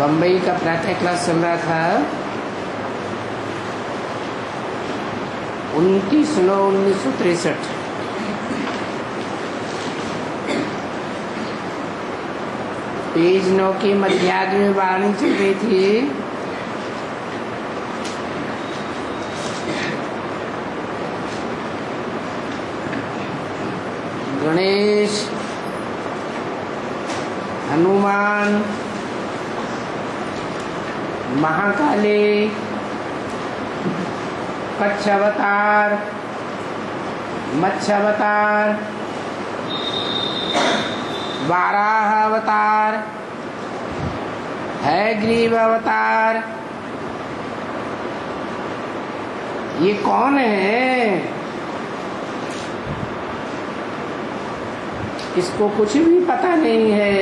बम्बई का प्रातः क्लास चल रहा था। 29/9/1963 पेज 9 की मध्याग्र में वाणी चल रही थी। गणेश, हनुमान, महाकाली, कच्छ अवतार, मत्स्य अवतार, वाराह अवतार, हयग्रीव अवतार, ये कौन है? इसको कुछ भी पता नहीं है।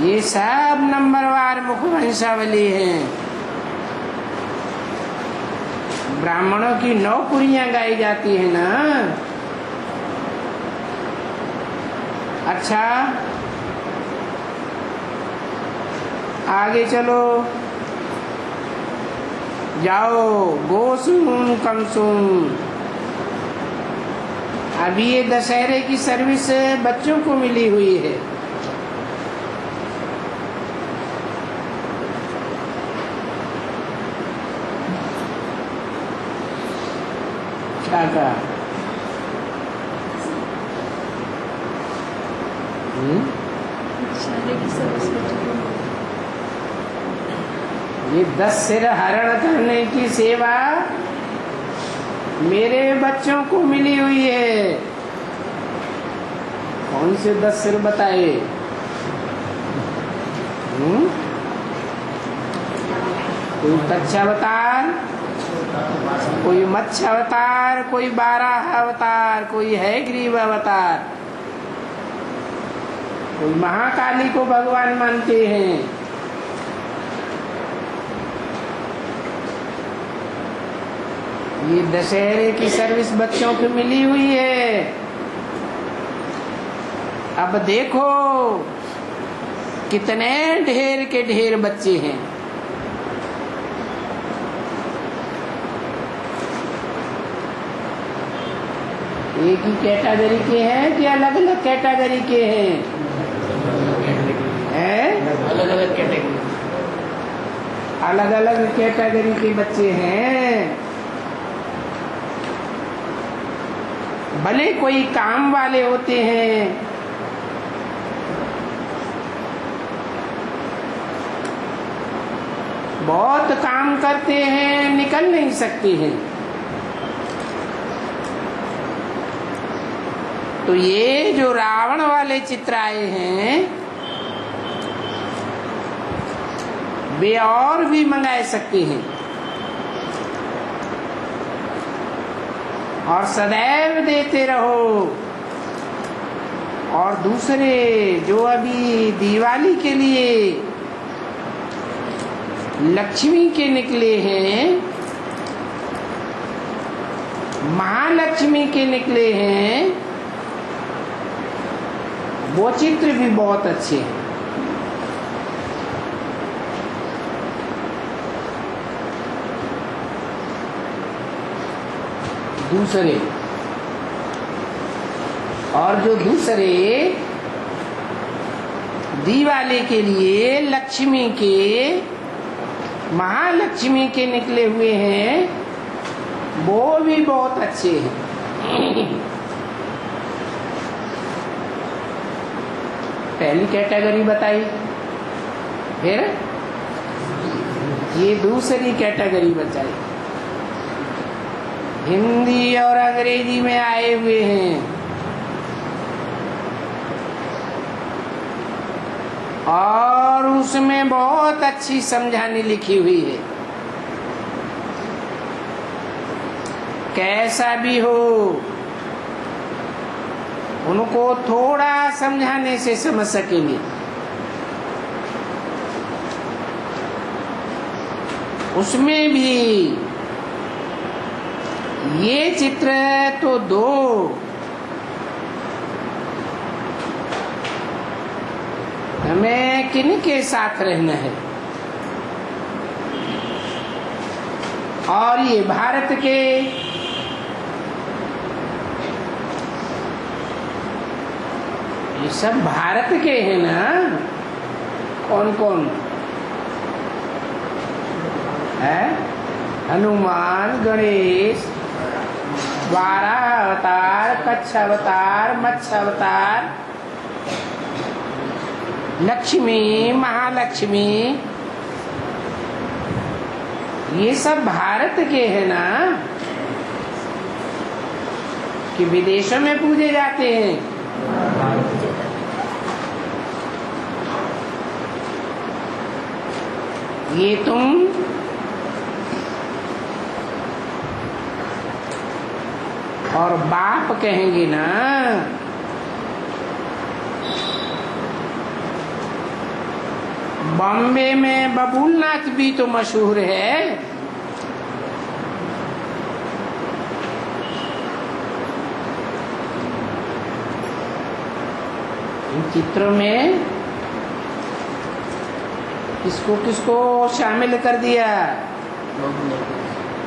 ये सब नंबरवार मुखवंशावली हैं। ब्राह्मणों की 9 पुरियां गाई जाती है ना। अच्छा, आगे चलो, जाओ। गोसुन कमसुन, अभी ये दशहरे की सर्विस बच्चों को मिली हुई है। क्या कहा? ये 10 सिर हरण करने की सेवा मेरे बच्चों को मिली हुई है। कौन से 10 सिर बताए? कोई कच्छ अवतार, कोई मत्स्य अवतार, कोई वाराह अवतार, कोई हयग्रीव अवतार, कोई महाकाली को भगवान मानते हैं। ये दशहरे की सर्विस बच्चों को मिली हुई है। अब देखो कितने ढेर के ढेर बच्चे हैं। एक ही कैटेगरी के हैं कि अलग अलग कैटेगरी के हैं? अलग अलग कैटेगरी, अलग अलग कैटेगरी के बच्चे हैं। भले कोई काम वाले होते हैं, बहुत काम करते हैं, निकल नहीं सकते हैं। तो ये जो रावण वाले चित्र आए हैं, वे और भी मंगाए सकते हैं और सदैव देते रहो। और दूसरे जो अभी दिवाली के लिए लक्ष्मी के निकले हैं, महालक्ष्मी के निकले हैं, वो चित्र भी बहुत अच्छे हैं। दूसरे और जो दूसरे दिवाली के लिए लक्ष्मी के, महालक्ष्मी के निकले हुए हैं, वो भी बहुत अच्छे हैं। पहली कैटेगरी बताई, फिर ये दूसरी कैटेगरी बताई। हिंदी और अंग्रेजी में आए हुए हैं और उसमें बहुत अच्छी समझानी लिखी हुई है। कैसा भी हो, उनको थोड़ा समझाने से समझ सकेंगे। उसमें भी ये चित्र तो दो, हमें किनके साथ रहना है। और ये भारत के ये सब भारत के हैं ना। कौन कौन है? हनुमान, गणेश, 12 अवतार, कच्छ अवतार, मत्स्य अवतार, लक्ष्मी, महालक्ष्मी, ये सब भारत के हैं ना, कि विदेशों में पूजे जाते हैं। ये तुम और बाप कहेंगे ना। बॉम्बे में बबूलनाथ भी तो मशहूर है। इन चित्रों में किसको किसको शामिल कर दिया?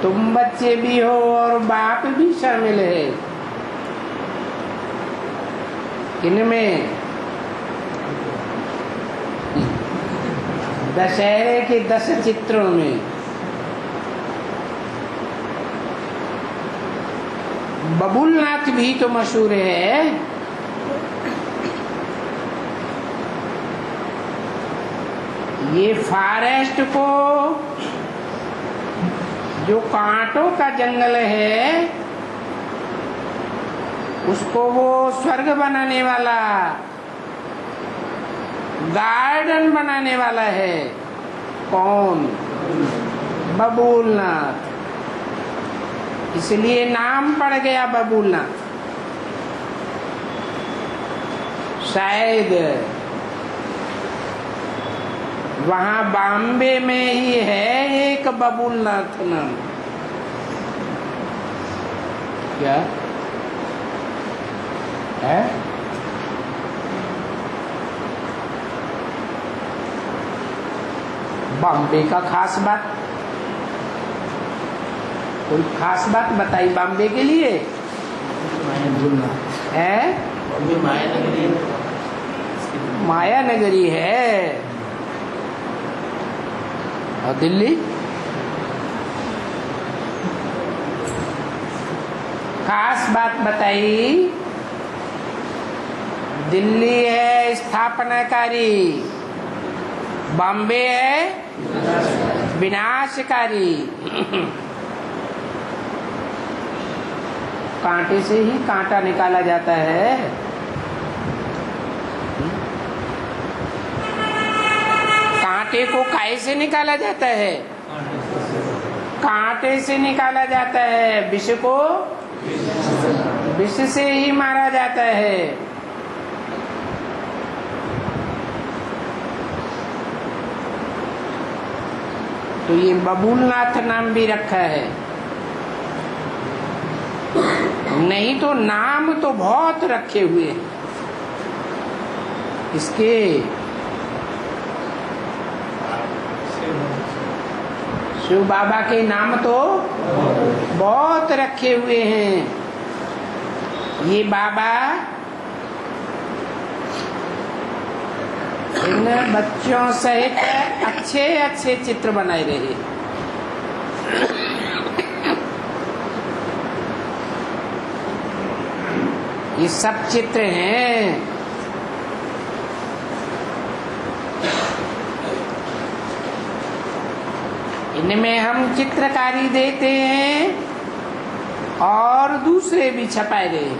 तुम बच्चे भी हो और बाप भी शामिल है। किनमें? दशहरे के 10 चित्रों में बबूलनाथ भी तो मशहूर है। ये फॉरेस्ट को, जो कांटों का जंगल है, उसको वो स्वर्ग बनाने वाला, गार्डन बनाने वाला है। कौन? बबूलनाथ। इसलिए नाम पड़ गया बबूलनाथ। शायद वहां बॉम्बे में ही है एक बबूलनाथ नाम। क्या है? बॉम्बे का खास बात, कोई खास बात बताई बॉम्बे के लिए? है माया नगरी है। और दिल्ली खास बात बताई, दिल्ली है स्थापनाकारी, बॉम्बे है विनाशकारी। कांटे से ही कांटा निकाला जाता है। कांटे को काहे से निकाला जाता है? कांटे से निकाला जाता है। विष को विष से ही मारा जाता है। तो ये बबूलनाथ नाम भी रखा है। नहीं तो नाम तो बहुत रखे हुए हैं इसके। शिव बाबा के नाम तो बहुत रखे हुए हैं। ये बाबा इन बच्चों सहित अच्छे अच्छे चित्र बनाए रहे। ये सब चित्र हैं। इनमें हम चित्रकारी देते हैं और दूसरे भी छपाए गए।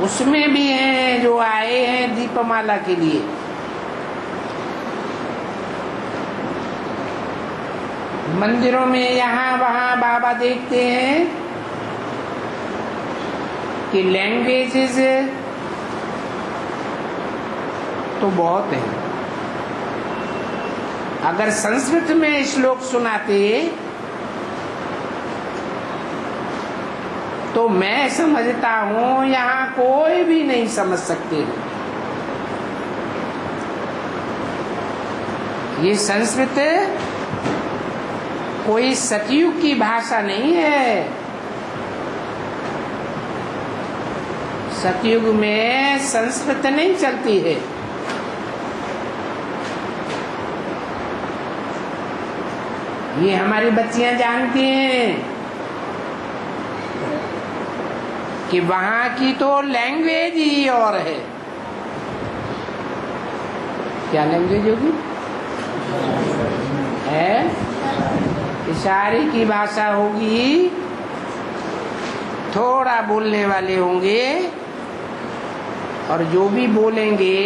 उसमें भी हैं जो आए हैं दीपमाला के लिए। मंदिरों में यहाँ वहाँ बाबा देखते हैं कि लैंग्वेजेस तो बहुत हैं। अगर संस्कृत में श्लोक सुनाते तो मैं समझता हूँ यहाँ कोई भी नहीं समझ सकते। ये संस्कृत कोई सतयुग की भाषा नहीं है। सतयुग में संस्कृत नहीं चलती है। ये हमारी बच्चियां जानती हैं कि वहां की तो लैंग्वेज ही और है। क्या लैंग्वेज होगी? है इशारे की भाषा होगी। थोड़ा बोलने वाले होंगे और जो भी बोलेंगे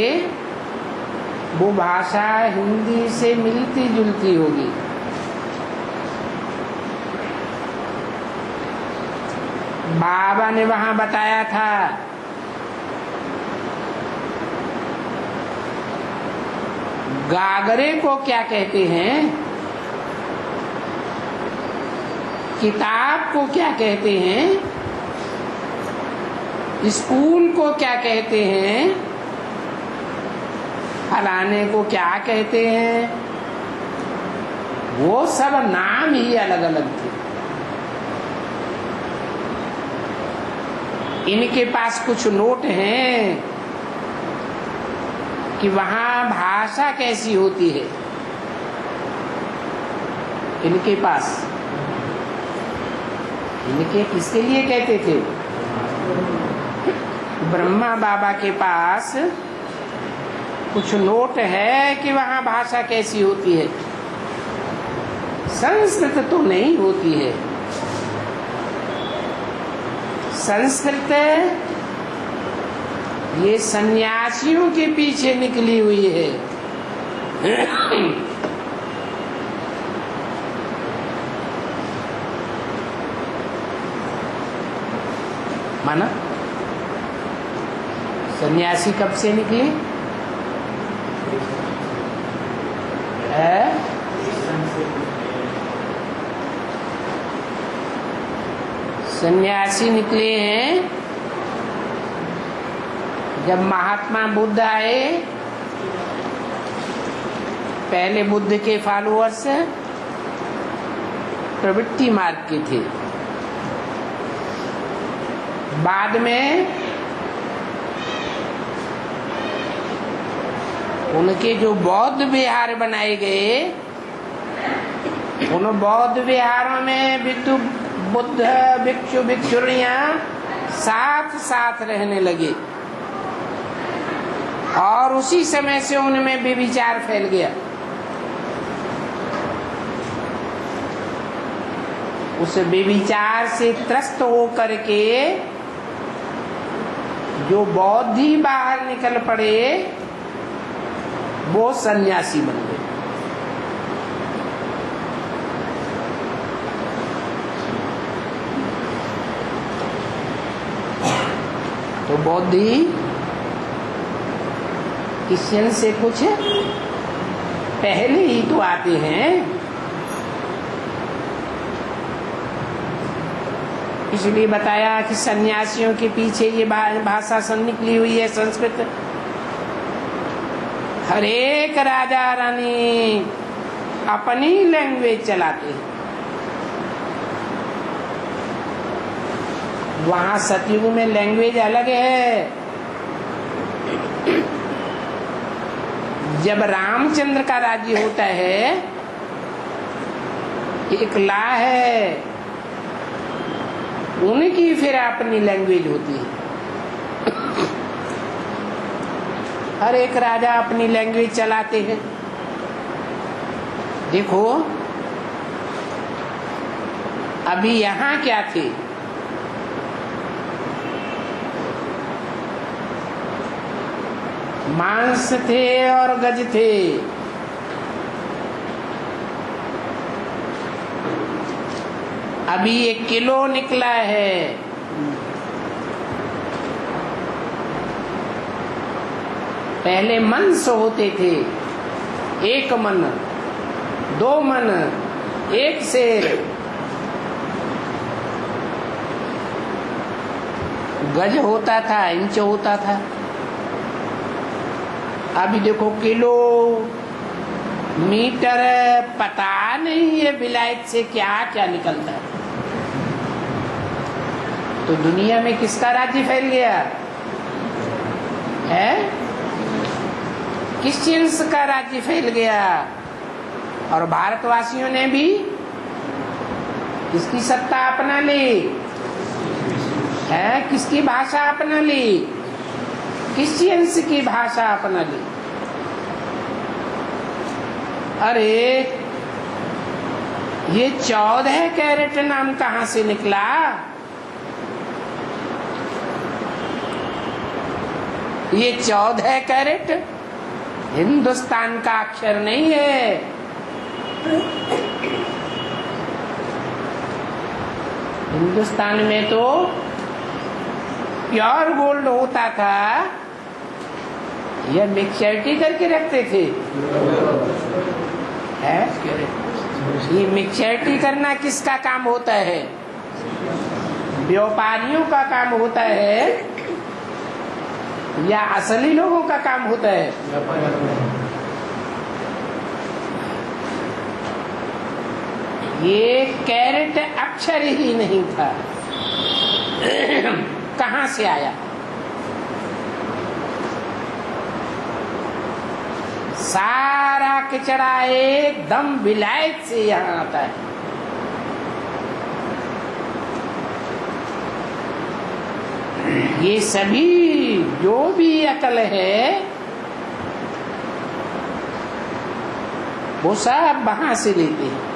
वो भाषा हिंदी से मिलती जुलती होगी। बाबा ने वहां बताया था गागरे को क्या कहते हैं, किताब को क्या कहते हैं, स्कूल को क्या कहते हैं, फलाने को क्या कहते हैं। वो सब नाम ही अलग अलग थे। इनके पास कुछ नोट हैं कि वहां भाषा कैसी होती है। इनके पास, इनके किसके लिए कहते थे? ब्रह्मा बाबा के पास कुछ नोट है कि वहां भाषा कैसी होती है। संस्कृत तो नहीं होती है। संस्कृत ये सन्यासियों के पीछे निकली हुई है। माना सन्यासी कब से निकली है? सन्यासी निकले हैं जब महात्मा बुद्ध आए। पहले बुद्ध के फॉलोअर्स प्रवृत्ति मार्ग के थे। बाद में उनके जो बौद्ध विहार बनाए गए, उन बौद्ध विहारों में बुद्ध भिक्षु भिक्षुणियां साथ साथ रहने लगे और उसी समय से उनमें व्यभिचार फैल गया। उस व्यभिचार से त्रस्त हो करके जो बौद्धि बाहर निकल पड़े वो सन्यासी बन गए। तो बौद्धि क्रिश्चियन से कुछ पहले ही तो आते हैं। इसलिए बताया कि सन्यासियों के पीछे ये भाषा निकली हुई है, संस्कृत। हर एक राजा रानी अपनी लैंग्वेज चलाते हैं। वहां सतयुग में लैंग्वेज अलग है। जब रामचंद्र का राज्य होता है, एक ला है, उनकी फिर अपनी लैंग्वेज होती है। हर एक राजा अपनी लैंग्वेज चलाते हैं। देखो अभी यहाँ क्या थे? मांस थे और गज थे। अभी 1 किलो निकला है। पहले मंस होते थे, 1 मन, 2 मन, 1 शेर। गज होता था, इंच होता था। अभी देखो किलो, मीटर पता नहीं ये विलायत से क्या क्या निकलता है। तो दुनिया में किसका राज्य फैल गया है? क्रिश्चियंस का राज्य फैल गया। और भारतवासियों ने भी किसकी सत्ता अपना ली है? किसकी भाषा अपना ली? क्रिश्चियंस की भाषा अपना ली। अरे ये 14 कैरेट नाम कहां से निकला? ये 14 कैरेट हिंदुस्तान का अक्षर नहीं है। हिंदुस्तान में तो प्योर गोल्ड होता था, यह मिक्सचरिटी करके रखते थे है? ये मिक्सचरिटी करना किसका काम होता है? व्यापारियों का काम होता है या असली लोगों का काम होता है? ये कैरेट अक्षर ही नहीं था, कहां से आया? सारा कचरा एकदम विलायत से यहाँ आता है। ये सभी जो भी अकल है वो सब वहां से लेते हैं।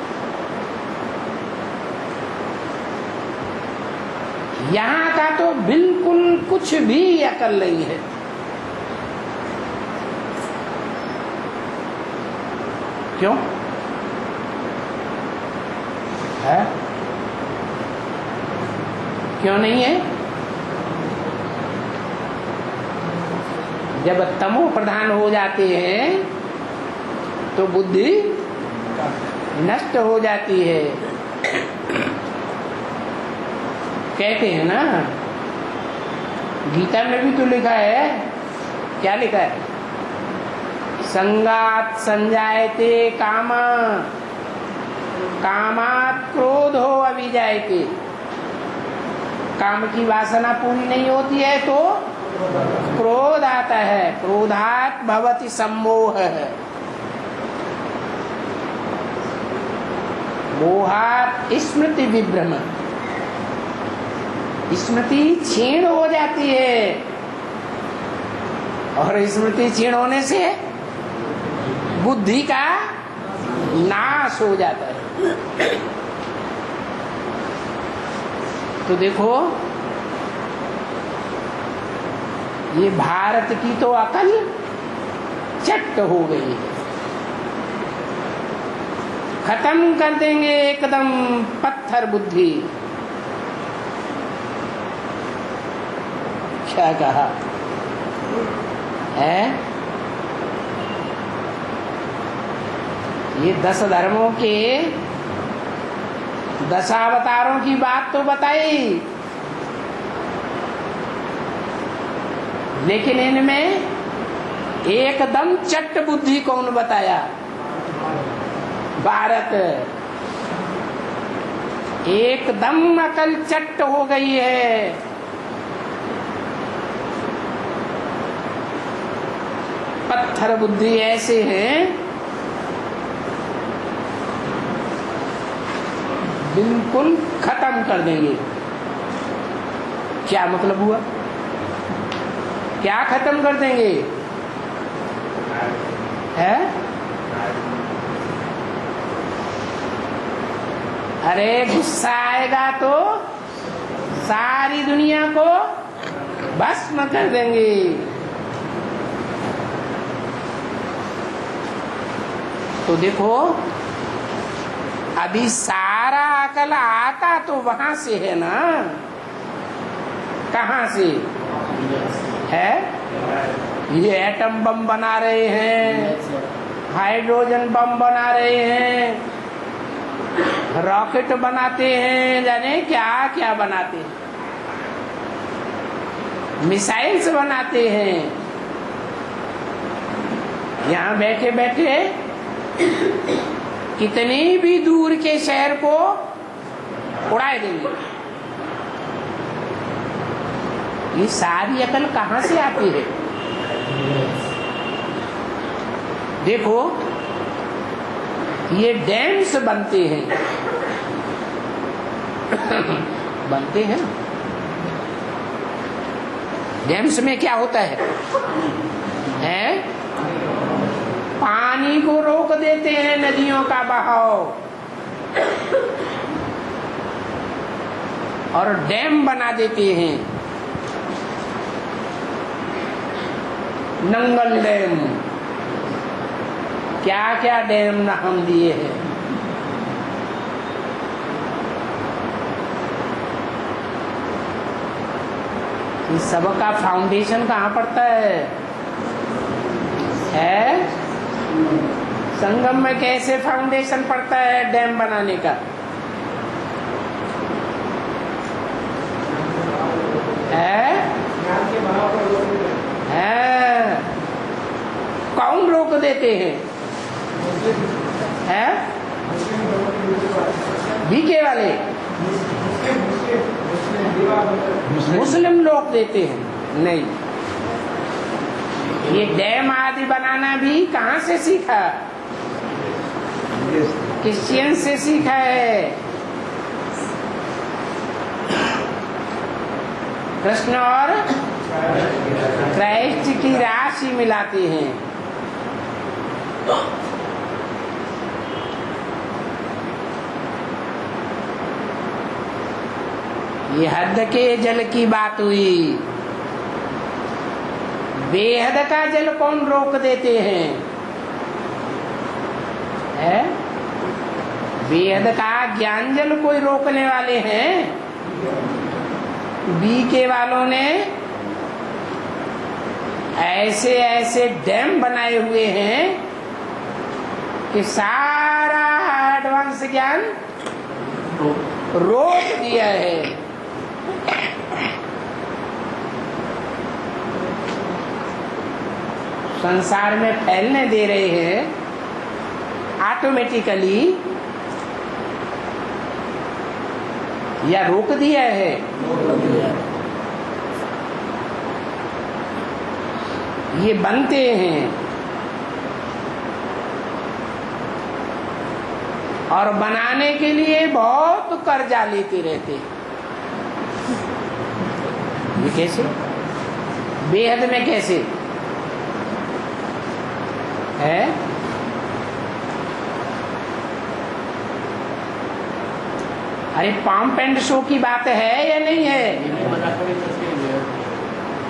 यहाँ का तो बिल्कुल कुछ भी अकल नहीं है। क्यों है? क्यों नहीं है? जब तमो प्रधान हो जाते हैं तो बुद्धि नष्ट हो जाती है। कहते हैं ना, गीता में भी तो लिखा है, क्या लिखा है? संगात संजायते काम, कामात क्रोधो अभिजायते। काम की वासना पूरी नहीं होती है तो क्रोध आता है। क्रोधात भवति सम्मोह, मोहात स्मृति विभ्रम। स्मृति क्षीण हो जाती है और स्मृति क्षीण होने से बुद्धि का नाश हो जाता है। तो देखो, ये भारत की तो अकल चट हो गई है। खत्म कर देंगे एकदम पत्थर बुद्धि। क्या कहा है? ये 10 धर्मों के 10 अवतारों की बात तो बताई, लेकिन इनमें एकदम चट बुद्धि कौन बताया? भारत। एकदम अकल चट हो गई है। पत्थर बुद्धि ऐसे हैं बिल्कुल खत्म कर देंगे। क्या मतलब हुआ? क्या खत्म कर देंगे है? अरे गुस्सा आएगा तो सारी दुनिया को भस्म कर देंगे। तो देखो, अभी सारा अकल आता तो वहां से है ना। कहां से है? ये एटम बम बना रहे हैं, हाइड्रोजन बम बना रहे हैं, रॉकेट बनाते हैं, जाने क्या क्या बनाते हैं, मिसाइल्स बनाते हैं। यहाँ बैठे बैठे कितनी भी दूर के शहर को उड़ा देंगे। ये सारी अकल कहां से आती है? देखो, ये डैम्स बनते हैं बनते हैं। डैम्स में क्या होता है? पानी को रोक देते हैं, नदियों का बहाव, और डैम बना देते हैं। नंगल डैम, क्या क्या डैम नाम दिए हैं। इस सब का फाउंडेशन कहाँ पड़ता है? संगम में कैसे फाउंडेशन पड़ता है डैम बनाने का? कौन रोक देते हैं? बीके वाले मुस्लिम लोग देते हैं। नहीं, ये डैम आदि बनाना भी कहाँ से सीखा? क्रिश्चियन से सीखा है। कृष्ण और क्राइस्ट की राशि मिलाते हैं। ये हद के जल की बात हुई। बेहद का जल कौन रोक देते हैं? बेहद का ज्ञान जल कोई रोकने वाले हैं? बीके वालों ने ऐसे ऐसे डैम बनाए हुए हैं कि सारा एडवांस ज्ञान रोक दिया है। संसार में फैलने दे रहे हैं ऑटोमेटिकली, या रोक दिया है? ये बनते हैं और बनाने के लिए बहुत कर्जा लेते रहते हैं। ये कैसे? बेहद में कैसे है? अरे पंप एंड शो की बात है या नहीं है?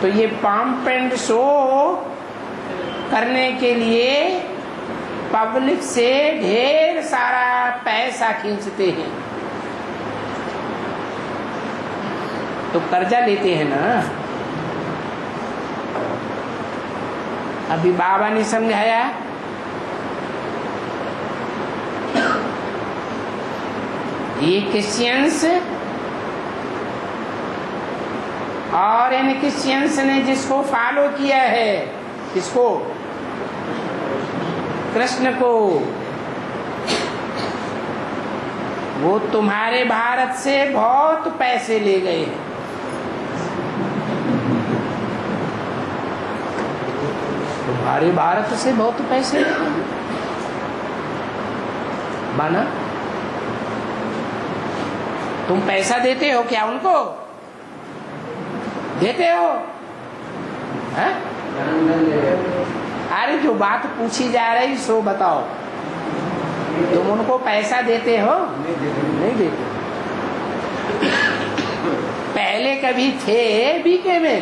तो ये पंप एंड शो करने के लिए पब्लिक से ढेर सारा पैसा खींचते हैं, तो कर्जा लेते हैं ना। अभी बाबा ने समझाया, ये क्रिश्चियंस और इन क्रिश्चियंस ने जिसको फॉलो किया है, किसको? कृष्ण को, वो तुम्हारे भारत से बहुत पैसे ले गए हैं। तुम्हारे भारत से बहुत पैसे ले गए माना? तुम पैसा देते हो क्या उनको? देते हो? है? अरे जो बात पूछी जा रही सो बताओ, तुम उनको पैसा देते हो? नहीं देते। पहले कभी थे बीके में?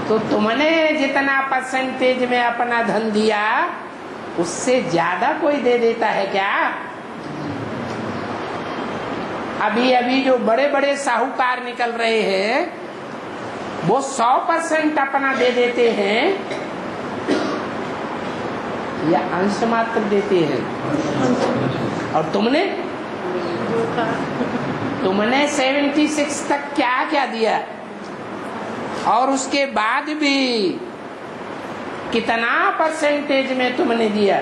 तो तुमने जितना परसेंटेज में अपना धन दिया उससे ज्यादा कोई दे देता है क्या? अभी अभी जो बड़े बड़े साहूकार निकल रहे हैं वो 100% अपना दे देते हैं या अंश मात्र देते हैं? और तुमने 76 तक क्या क्या दिया? और उसके बाद भी कितना परसेंटेज में तुमने दिया?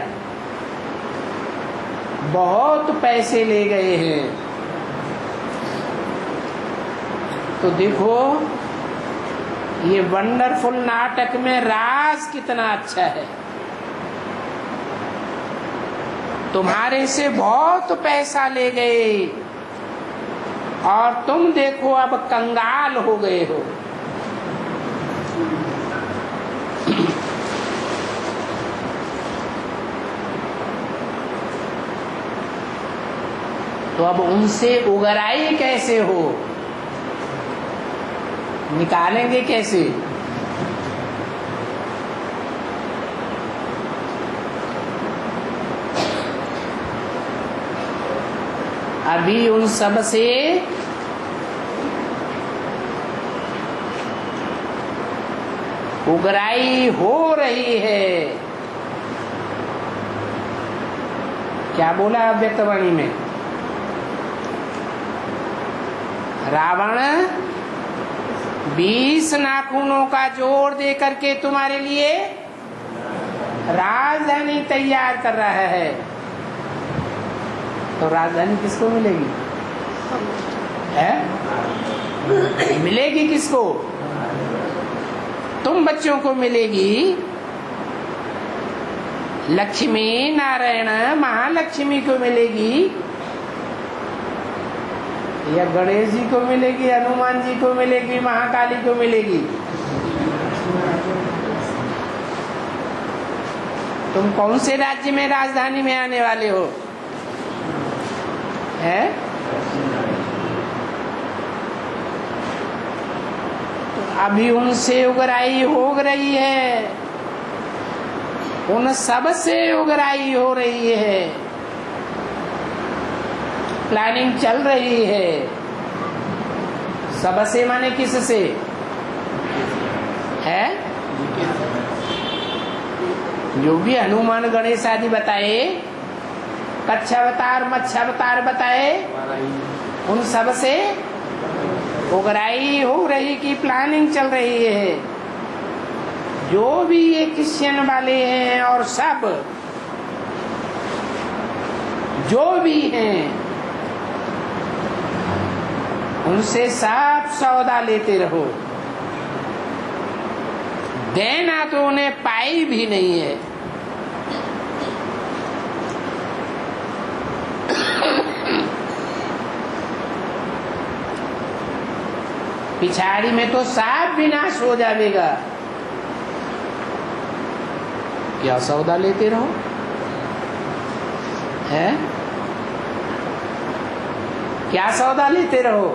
बहुत पैसे ले गए हैं। तो देखो ये वंडरफुल नाटक में राज कितना अच्छा है। तुम्हारे से बहुत पैसा ले गए और तुम देखो अब कंगाल हो गए हो। तो अब उनसे उगराई कैसे हो, निकालेंगे कैसे? अभी उन सब से उगराई हो रही है। क्या बोला अव्यक्तवाणी में? रावण 20 नाखूनों का जोड़ दे करके तुम्हारे लिए राजधानी तैयार कर रहा है। तो राजधानी किसको मिलेगी? है? मिलेगी किसको? तुम बच्चों को मिलेगी। लक्ष्मी नारायण महालक्ष्मी को मिलेगी, या गणेश जी को मिलेगी, हनुमान जी को मिलेगी, महाकाली को मिलेगी? तुम कौन से राज्य में राजधानी में आने वाले हो? है? तो अभी उनसे उगराई हो रही है, उन सब से उगराई हो रही है, प्लानिंग चल रही है। सबसे माने किससे है? जो भी हनुमान गणेश आदि बताए, कच्छावतार मत्स्यावतार बताए, उन सब से उगराई हो रही की प्लानिंग चल रही है। जो भी ये क्रिश्चियन वाले हैं और सब जो भी हैं, उनसे सब सौदा लेते रहो। देना तो उन्हें पाई भी नहीं है। पिछाड़ी में तो सब विनाश हो जाएगा। क्या सौदा लेते रहो? है? क्या सौदा लेते रहो?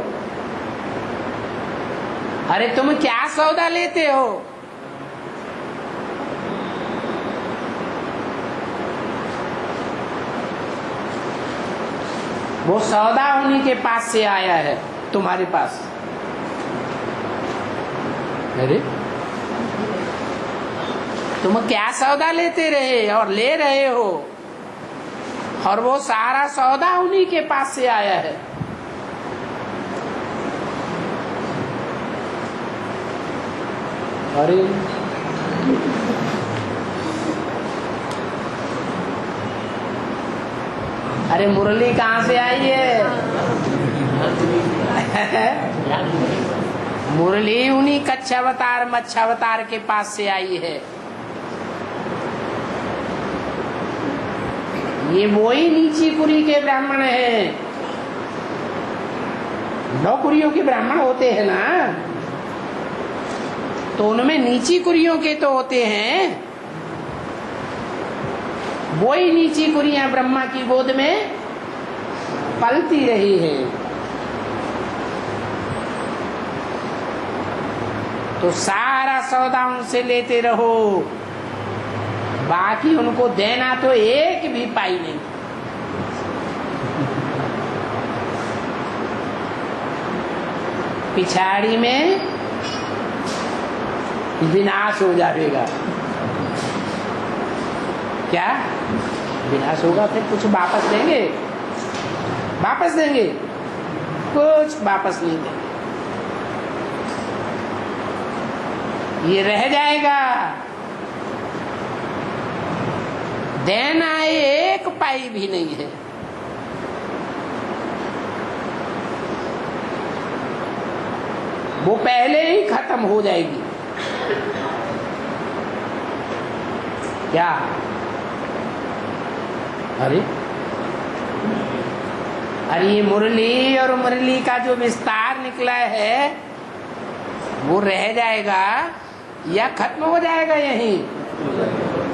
अरे तुम क्या सौदा लेते हो? वो सौदा उन्हीं के पास से आया है तुम्हारे पास। अरे तुम क्या सौदा लेते रहे और ले रहे हो, और वो सारा सौदा उन्हीं के पास से आया है। अरे अरे मुरली कहाँ से आई है? मुरली उन्हीं कच्छावतार मत्स्यावतार के पास से आई है। ये वही नीची कुरी के ब्राह्मण हैं। नौकुरियों के ब्राह्मण होते हैं ना, तो उनमें नीची कुरियों के तो होते हैं। वही नीची कुरियां ब्रह्मा की गोद में पलती रही है। तो सारा सौदा उनसे लेते रहो, बाकी उनको देना तो एक भी पाई नहीं। पिछाड़ी में विनाश हो जाएगा। क्या विनाश होगा? फिर कुछ वापस देंगे? वापस देंगे? कुछ वापस नहीं देंगे। ये रह जाएगा। देना एक पाई भी नहीं है। वो पहले ही खत्म हो जाएगी। क्या? अरे ये मुरली और मुरली का जो विस्तार निकला है वो रह जाएगा या खत्म हो जाएगा? यहीं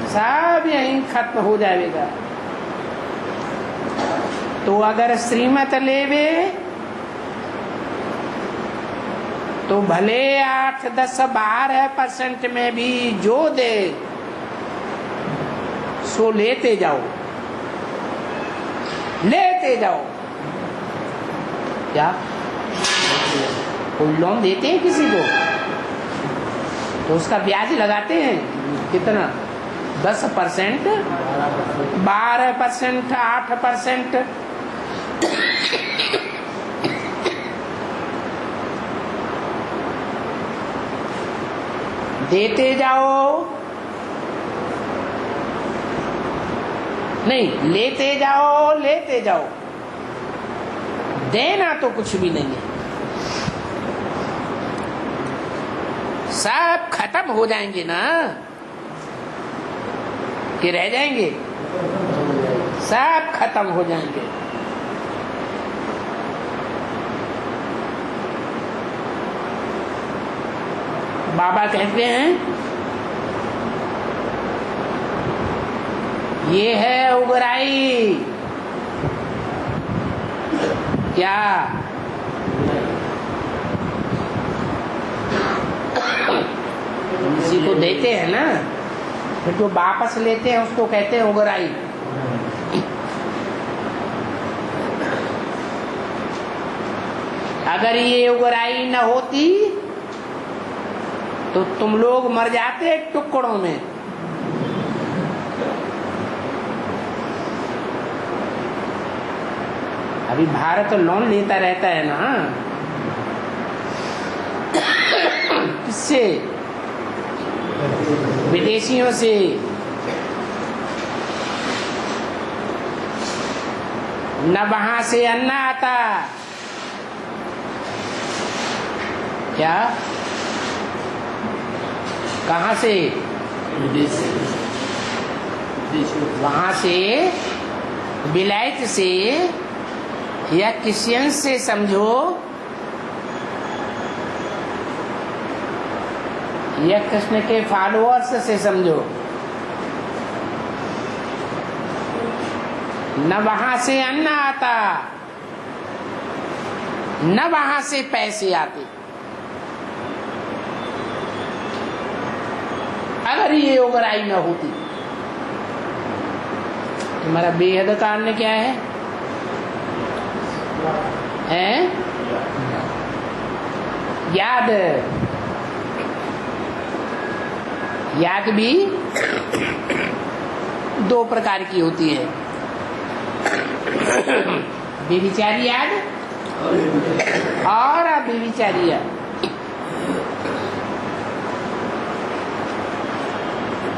सब यहीं खत्म हो जाएगा। तो अगर श्रीमत लेवे तो भले 8, 10, 12% में भी जो दे सो लेते जाओ, लेते जाओ। क्या कोई लोन देते हैं किसी को तो उसका ब्याज लगाते हैं कितना? 10%, 12%, 8%। देते जाओ, नहीं लेते जाओ, लेते जाओ। देना तो कुछ भी नहीं है। सब खत्म हो जाएंगे ना कि रह जाएंगे? सब खत्म हो जाएंगे। बाबा कहते हैं ये है उगराई। क्या? किसी को देते हैं ना, फिर जो वापस लेते हैं उसको कहते हैं उगराई। अगर ये उगराई न होती तो तुम लोग मर जाते टुकड़ों में। अभी भारत लोन लेता रहता है ना, किससे? विदेशियों से। न वहां से अन्न आता। क्या? कहां से? वहां से, विलायत से या क्रिश्चियन से समझो या कृष्ण के फॉलोअर्स से समझो, न वहां से अन्न आता न वहां से पैसे आते। अगर ये उगराई न होती, तुम्हारा बेहद कारण क्या है? याद। याद भी 2 प्रकार की होती है, बेविचारी याद और बेविचारी याद।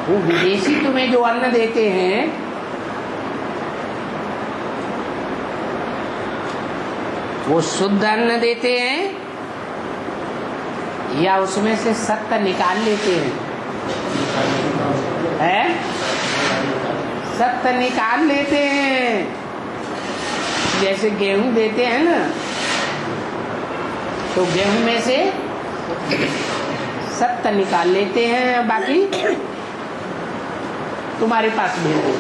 वो विदेशी तुम्हें जो अन्न देते हैं वो शुद्ध अन्न देते हैं या उसमें से सत्य निकाल लेते हैं? सत्य निकाल लेते हैं। जैसे गेहूं देते हैं ना, तो गेहूं में से सत्य निकाल लेते हैं, बाकी तुम्हारे पास भेज दो।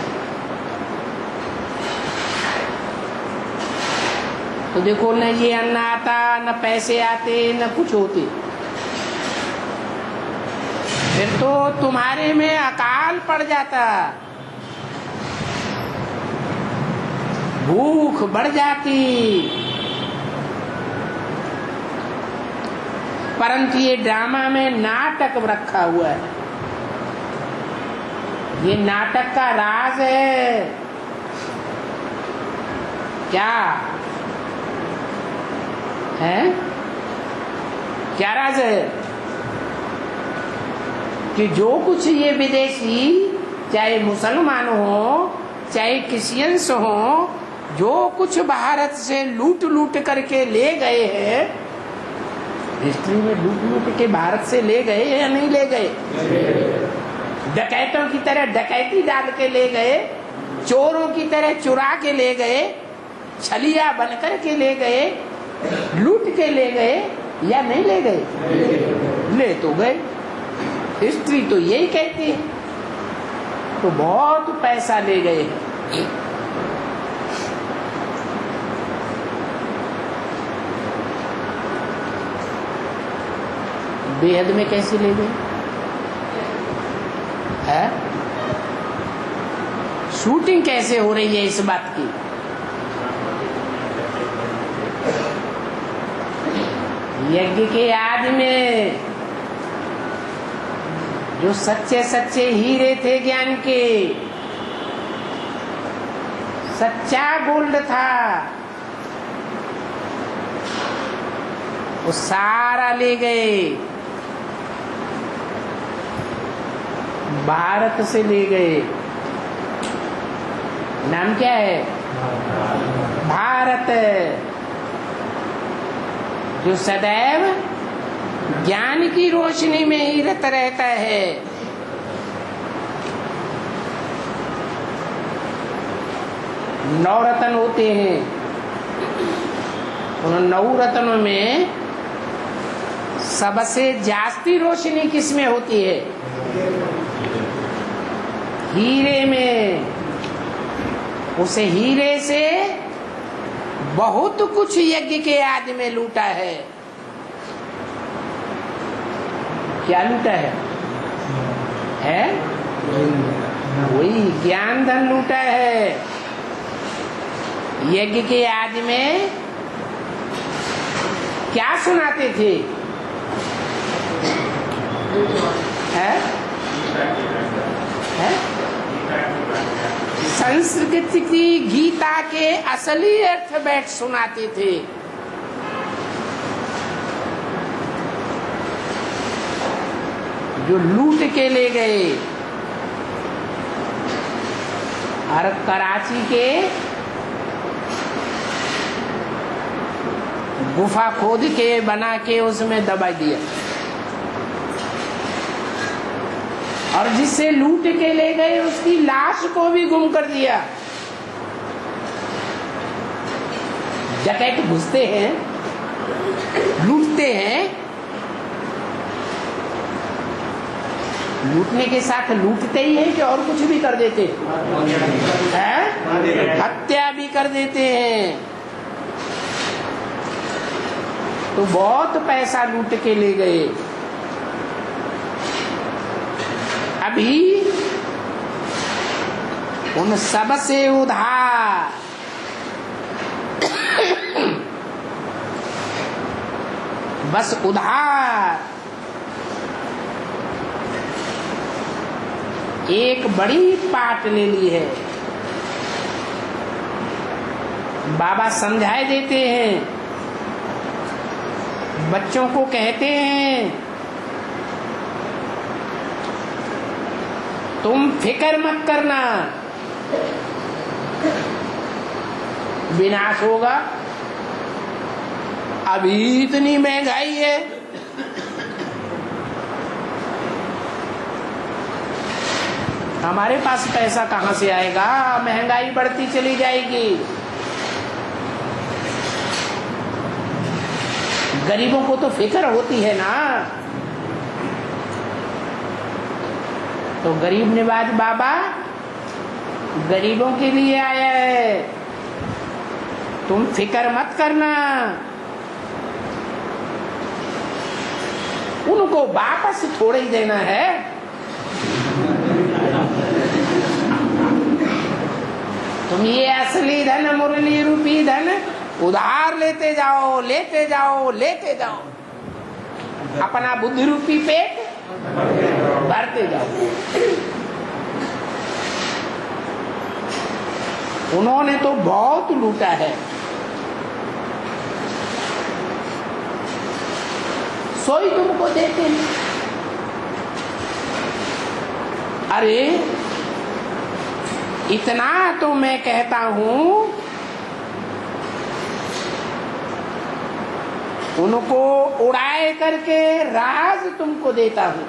तो देखो न ये अन्न आता, न पैसे आते, न कुछ होते। फिर तो तुम्हारे में अकाल पड़ जाता, भूख बढ़ जाती। परंतु ये ड्रामा में नाटक रखा हुआ है। ये नाटक का राज है। क्या है? क्या राज है? कि जो कुछ ये विदेशी चाहे मुसलमान हो, चाहे क्रिश्चियंस हो, जो कुछ भारत से लूट लूट करके ले गए हैं, हिस्ट्री में लूट लूट के भारत से ले गए या नहीं ले गए? डकैतों की तरह डकैती डाल के ले गए, चोरों की तरह चुरा के ले गए, छलिया बनकर के ले गए, लूट के ले गए या नहीं ले गए? ले तो गए। हिस्ट्री तो यही कहती है। तो बहुत पैसा ले गए। बेहद में कैसे ले गए? है शूटिंग कैसे हो रही है इस बात की? यज्ञ के आदि में जो सच्चे सच्चे हीरे थे ज्ञान के, सच्चा गोल्ड था, वो सारा ले गए, भारत से ले गए। नाम क्या है? भारत, जो सदैव ज्ञान की रोशनी में ही रत रहता है। नवरत्न होते हैं, उन नौ रत्नों में सबसे जास्ती रोशनी किसमें होती है? हीरे में। उसे हीरे से बहुत कुछ यज्ञ के आदि में लूटा है। क्या लूटा है? वही ज्ञान धन लूटा है। यज्ञ के आदि में क्या सुनाते थे? है? संस्कृत की गीता के असली अर्थ बैठ सुनाते थे। जो लूट के ले गए। और कराची के गुफा खोद के बना के उसमें दबा दिया। और जिससे लूट के ले गए उसकी लाश को भी गुम कर दिया। डकैत घुसते हैं, लूटते हैं, लूटने के साथ लूटते ही हैं कि और कुछ भी कर देते हैं? हत्या भी कर देते हैं। तो बहुत पैसा लूट के ले गए। अभी उन सब से उधार बस उधार एक बड़ी पाट ले ली है। बाबा समझाए देते हैं, बच्चों को कहते हैं तुम फिक्र मत करना, विनाश होगा। अभी इतनी महंगाई है, हमारे पास पैसा कहाँ से आएगा? महंगाई बढ़ती चली जाएगी। गरीबों को तो फिक्र होती है ना। तो गरीब नवाज बाबा गरीबों के लिए आया है, तुम फिक्र मत करना। उनको वापस थोड़ा ही देना है। तुम ये असली धन, मुरली रूपी धन उधार लेते जाओ, लेते जाओ, लेते जाओ, अपना बुद्धि रूपी पेट भरते जाओ। उन्होंने तो बहुत लूटा है। सोई तुमको देते हैं। अरे इतना तो मैं कहता हूं, उनको उड़ाए करके राज तुमको देता हूं।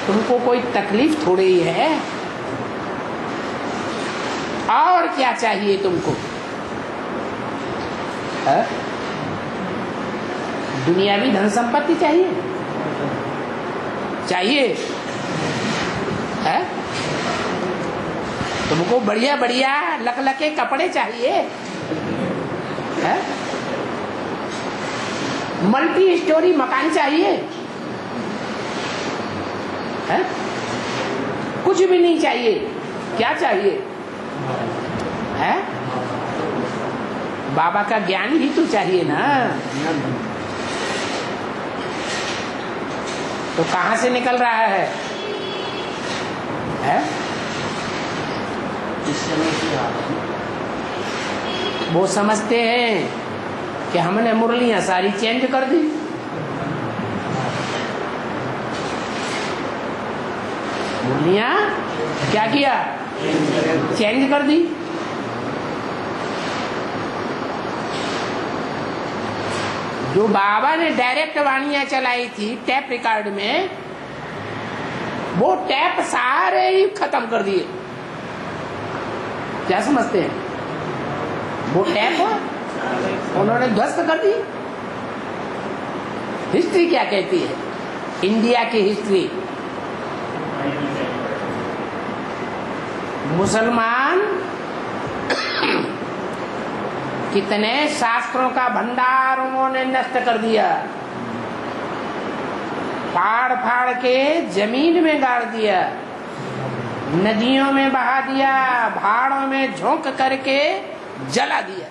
तुमको कोई तकलीफ थोड़ी ही है, और क्या चाहिए तुमको? है? दुनियावी धन संपत्ति चाहिए है? तुमको बढ़िया बढ़िया लकलके कपड़े चाहिए है? मल्टी स्टोरी मकान चाहिए है? कुछ भी नहीं चाहिए। क्या चाहिए है? बाबा का ज्ञान ही तो चाहिए ना। तो कहां से निकल रहा है? वो समझते हैं कि हमने मुरलियां सारी चेंज कर दी। मुरलियां क्या किया? चेंज कर दी। जो बाबा ने डायरेक्ट वाणियां चलाई थी टैप रिकॉर्ड में, वो टैप सारे ही खत्म कर दिए। क्या समझते हैं? वो टैप उन्होंने ध्वस्त कर दी। हिस्ट्री क्या कहती है? इंडिया की हिस्ट्री, मुसलमान कितने शास्त्रों का भंडार उन्होंने नष्ट कर दिया, फाड़ फाड़ के जमीन में गाड़ दिया, नदियों में बहा दिया, पहाड़ों में झोंक करके जला दिया।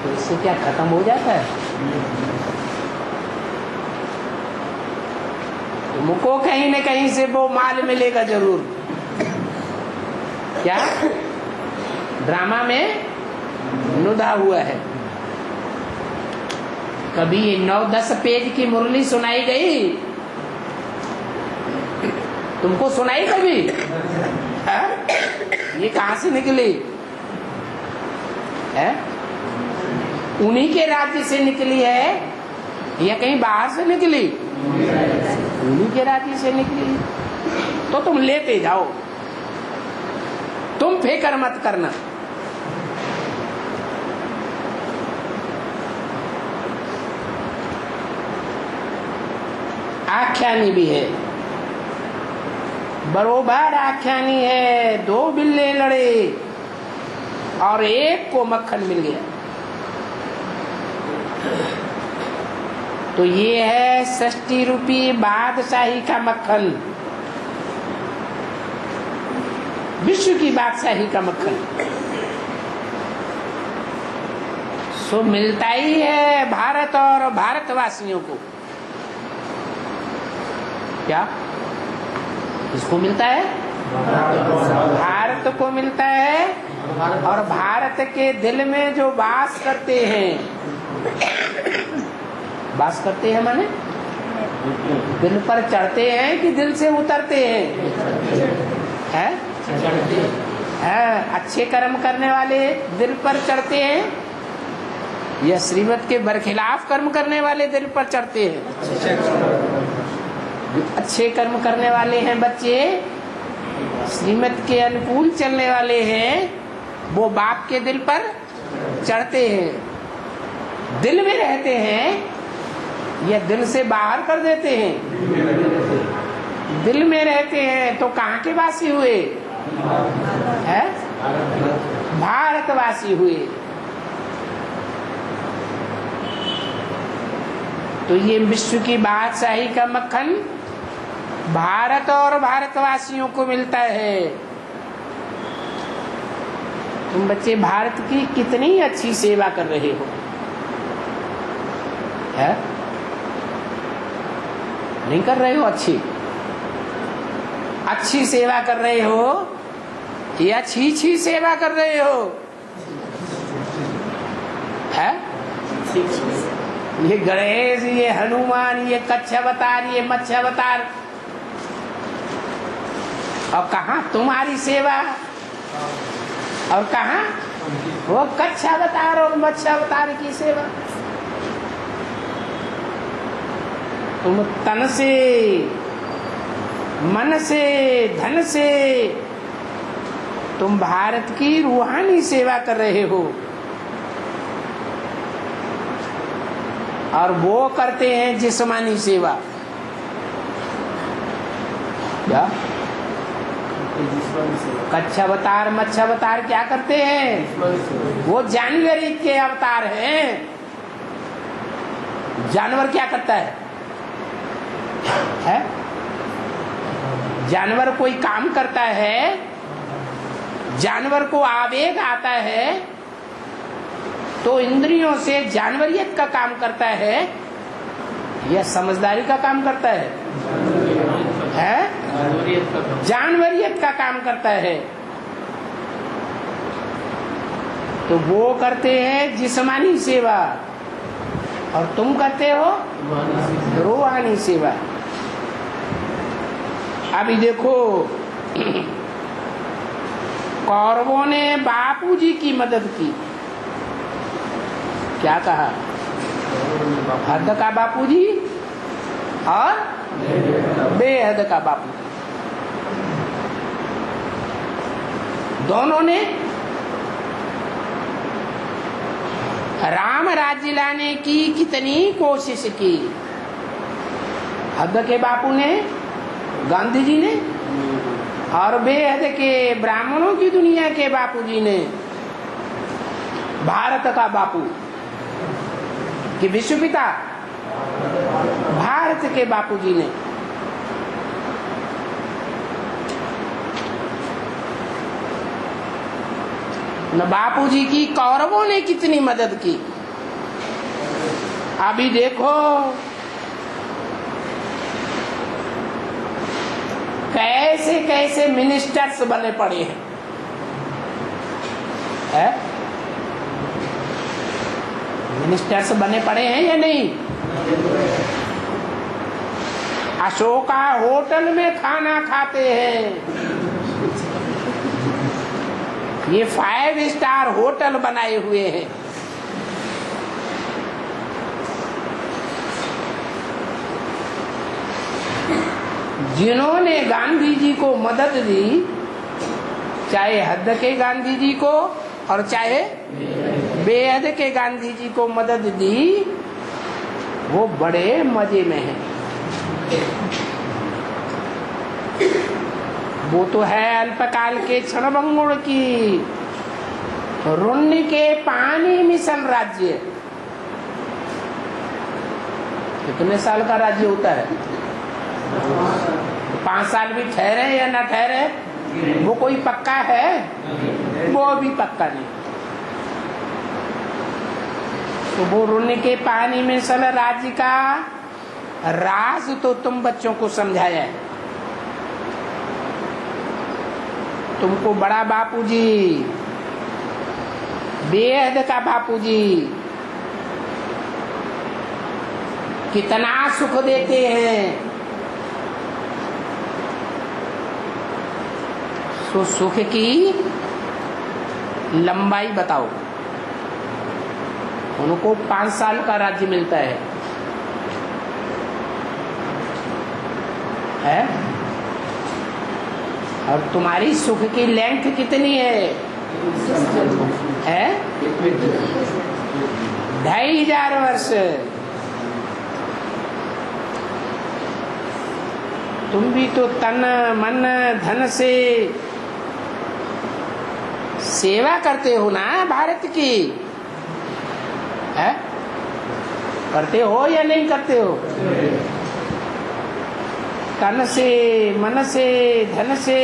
तो इससे क्या खत्म हो जाता है? तुमको कहीं न कहीं से वो माल मिलेगा जरूर। क्या ड्रामा में नुदा हुआ है। कभी 9-10 पेज की मुरली सुनाई गई? तुमको सुनाई कभी? ये कहां से निकली है? उन्हीं के राज्य से निकली है या कहीं बाहर से निकली? उन्हीं के राज्य से निकली। तो तुम लेते जाओ, तुम फिक्र मत करना। आख्यानी भी है, बरोबर आख्यानी है। 2 बिल्ले लड़े और एक को मक्खन मिल गया। तो ये है 60 रुपये बादशाही का मक्खन, विश्व की बादशाही का मक्खन। सो मिलता ही है भारत और भारतवासियों को। क्या किसको मिलता है? भारत को मिलता है। और भारत के दिल में जो वास करते हैं माने दिल पर चढ़ते हैं कि दिल से उतरते हैं? अच्छे कर्म करने वाले दिल पर चढ़ते हैं या श्रीमत के बरखिलाफ कर्म करने वाले दिल पर चढ़ते हैं? अच्छे कर्म करने वाले हैं बच्चे, श्रीमत के अनुकूल चलने वाले हैं, वो बाप के दिल पर चढ़ते हैं। दिल में रहते हैं या दिल से बाहर कर देते हैं? दिल में रहते हैं। तो कहाँ के वासी हुए? भारतवासी हुए। तो ये विश्व की बादशाही का मक्खन भारत और भारतवासियों को मिलता है। तुम बच्चे भारत की कितनी अच्छी सेवा कर रहे हो, है? नहीं कर रहे हो? अच्छी सेवा कर रहे हो या अच्छी सेवा कर रहे हो? है ये गणेश, ये हनुमान, ये कच्छ अवतार, ये मत्स्य अवतार, और कहाँ तुम्हारी सेवा, और कहाँ वो कच्छ अवतार और मत्स्य अवतार की सेवा। तुम तन से, मन से, धन से तुम भारत की रूहानी सेवा कर रहे हो, और वो करते हैं जिस्मानी सेवा। क्या कच्छ अवतार मत्स्य अवतार क्या करते हैं? वो जानवरी के अवतार हैं। जानवर क्या करता है? जानवर कोई काम करता है, जानवर को आवेग आता है तो इंद्रियों से जानवरियत का काम करता है या समझदारी का काम करता है? जानवरियत का काम करता है। तो वो करते हैं जिस्मानी सेवा और तुम करते हो रूहानी सेवा। अभी देखो, कौरवों ने बापूजी की मदद की। क्या कहा? हद का बापूजी और बेहद का बापूजी, दोनों ने राम राज्य लाने की कितनी कोशिश की। हद के बापू ने, गांधी जी ने, और बेहद के ब्राह्मणों की दुनिया के बापूजी ने, भारत का बापू कि विश्व पिता भारत के बापूजी ने। न बापूजी की कौरवों ने कितनी मदद की। अभी देखो कैसे कैसे मिनिस्टर्स बने पड़े हैं, मिनिस्टर्स बने पड़े हैं या नहीं? अशोका होटल में खाना खाते हैं। ये 5 स्टार होटल बनाए हुए हैं। जिन्होंने गांधी जी को मदद दी, चाहे हद के गांधी जी को और चाहे बेहद के गांधी जी को मदद दी, वो बड़े मजे में हैं। वो तो है अल्पकाल के क्षणभंगुर की रुण्य के पानी मिशन राज्य। कितने साल का राज्य होता है? 5 साल भी ठहरे या ना ठहरे, वो कोई पक्का है? वो भी पक्का नहीं। तो वो रुण्य के पानी मिशन राज्य का राज तो तुम बच्चों को समझाया है। तुमको बड़ा बापूजी, बेहद का बापूजी कितना सुख देते हैं। तो सुख की लंबाई बताओ। उनको 5 साल का राज्य मिलता है? और तुम्हारी सुख की लेंथ कितनी है? 2500 वर्ष। तुम भी तो तन मन धन से सेवा करते हो ना भारत की, है? करते हो या नहीं करते हो? तन से, मन से, धन से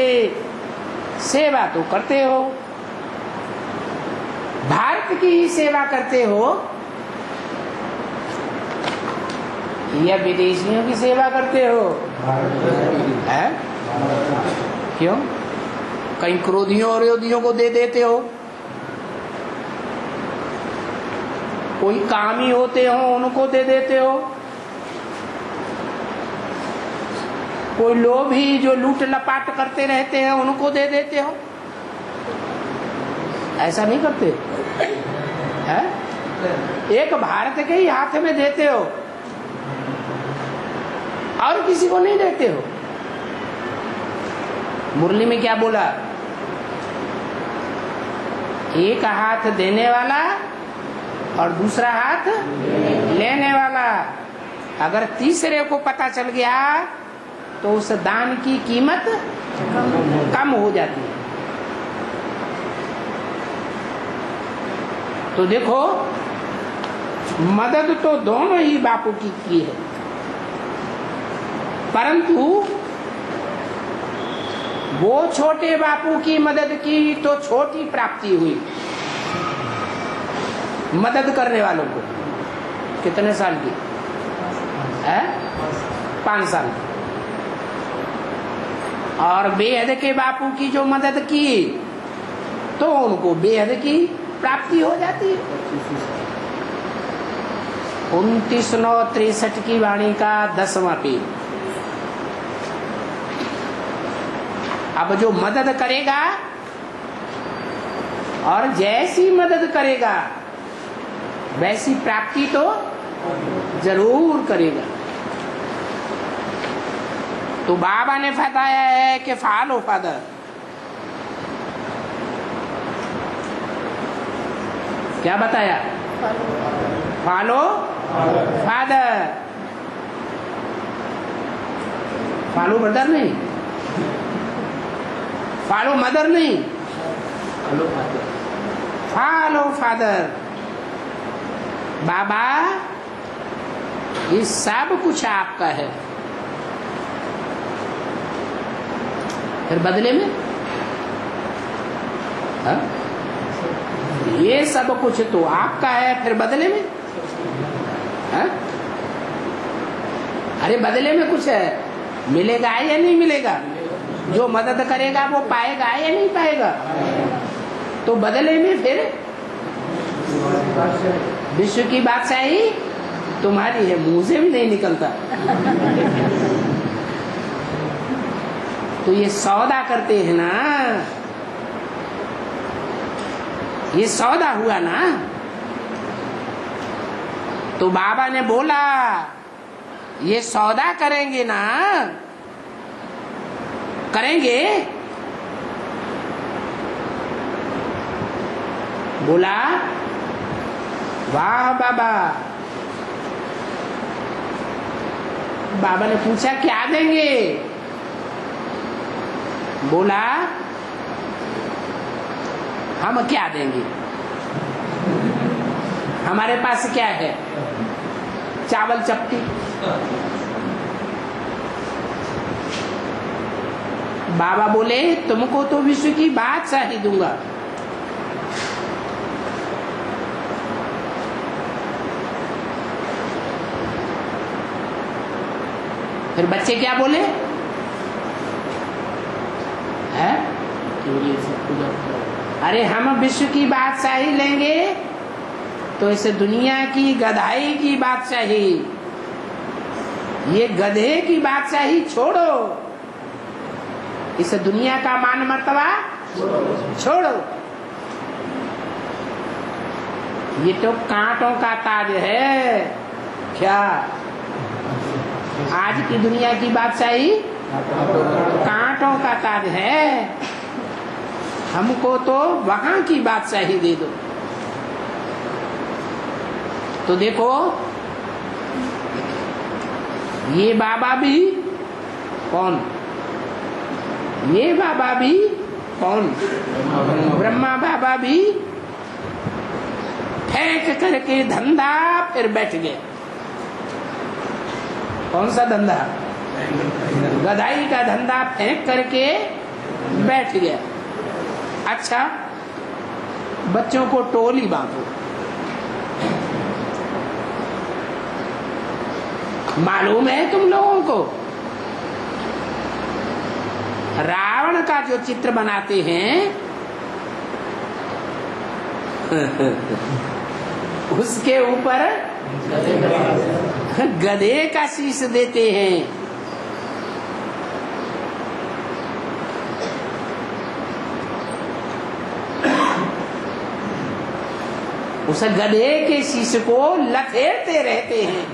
सेवा तो करते हो। भारत की ही सेवा करते हो या विदेशियों की सेवा करते हो? है? क्यों? कहीं क्रोधियों और योधियों को दे देते हो? कोई कामी होते हो उनको दे देते हो, कोई लोभी जो लूट लपाट करते रहते हैं उनको दे देते हो। ऐसा नहीं करते है? एक भारत के ही हाथ में देते हो और किसी को नहीं देते हो। मुरली में क्या बोला? एक हाथ देने वाला और दूसरा हाथ लेने वाला। अगर तीसरे को पता चल गया तो उस दान की कीमत कम हो जाती है। तो देखो, मदद तो दोनों ही बापू की है, परंतु वो छोटे बापू की मदद की तो छोटी प्राप्ति हुई। मदद करने वालों को कितने साल की है? 5 साल की। और बेहद के बापू की जो मदद की तो उनको बेहद की प्राप्ति हो जाती है। 29/9/63 की वाणी का 10वां पेज। अब जो मदद करेगा और जैसी मदद करेगा वैसी प्राप्ति तो जरूर करेगा। तो बाबा ने बताया है कि फॉलो फादर। क्या बताया? फॉलो फादर, फॉलो ब्रदर नहीं, फॉलो मदर नहीं, फॉलो फादर। बाबा ये सब कुछ आपका है, फिर बदले में हा? ये सब कुछ तो आपका है, फिर बदले में हा? अरे बदले में कुछ है, मिलेगा या नहीं मिलेगा? जो मदद करेगा वो पाएगा या नहीं पाएगा? तो बदले में फिर विश्व की बादशाही तुम्हारी है, मुंह से भी नहीं निकलता। तो ये सौदा करते हैं ना, ये सौदा हुआ ना। तो बाबा ने बोला ये सौदा करेंगे ना, करेंगे? बोला वाह बाबा। बाबा ने पूछा क्या देंगे? बोला हम क्या देंगे, हमारे पास क्या है? चावल चपटी। बाबा बोले तुमको तो विश्व की बादशाही दूंगा। फिर बच्चे क्या बोले? है? अरे हम विश्व की बादशाही लेंगे तो इस दुनिया की गधाई की बादशाही, ये गधे की बादशाही छोड़ो, इस दुनिया का मान मर्तबा छोड़ो। ये तो कांटों का ताज है। क्या आज की दुनिया की बादशाही कांटों का ताज है? हमको तो वहां की बादशाही दे दो। तो देखो ये बाबा भी कौन? ये बाबा भी कौन? ब्रह्मा बाबा भी फेंक करके धंधा फिर बैठ गए। कौन सा धंधा? गधाई का धंधा फेंक करके बैठ गया। अच्छा बच्चों को टोली बांधो। मालूम है तुम लोगों को रावण का जो चित्र बनाते हैं उसके ऊपर गधे का शीश देते हैं। उस गधे के शीश को लथेड़ते रहते हैं।